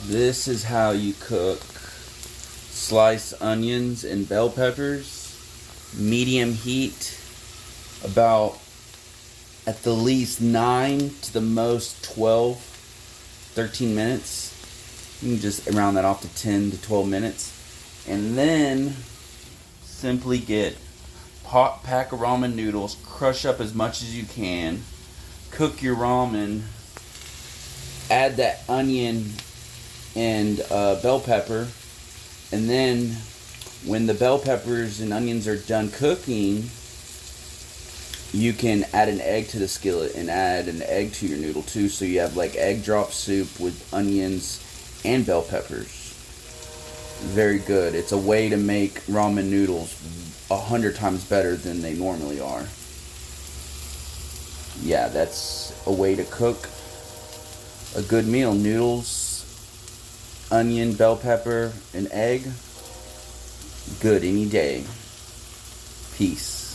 This is how you cook sliced onions and bell peppers, medium heat, about at the least 9 to the most 12, 13 minutes. You can just round that off to 10 to 12 minutes. And then simply get hot pack of ramen noodles, crush up as much as you can, cook your ramen, add that onion and bell pepper, and then when the bell peppers and onions are done cooking, you can add an egg to the skillet and add an egg to your noodle too, so you have like egg drop soup with onions and bell peppers. Very good. It's a way to make ramen noodles 100 times better than they normally are. Yeah, that's a way to cook a good meal. Noodles, onion, bell pepper, and egg. Good any day. Peace.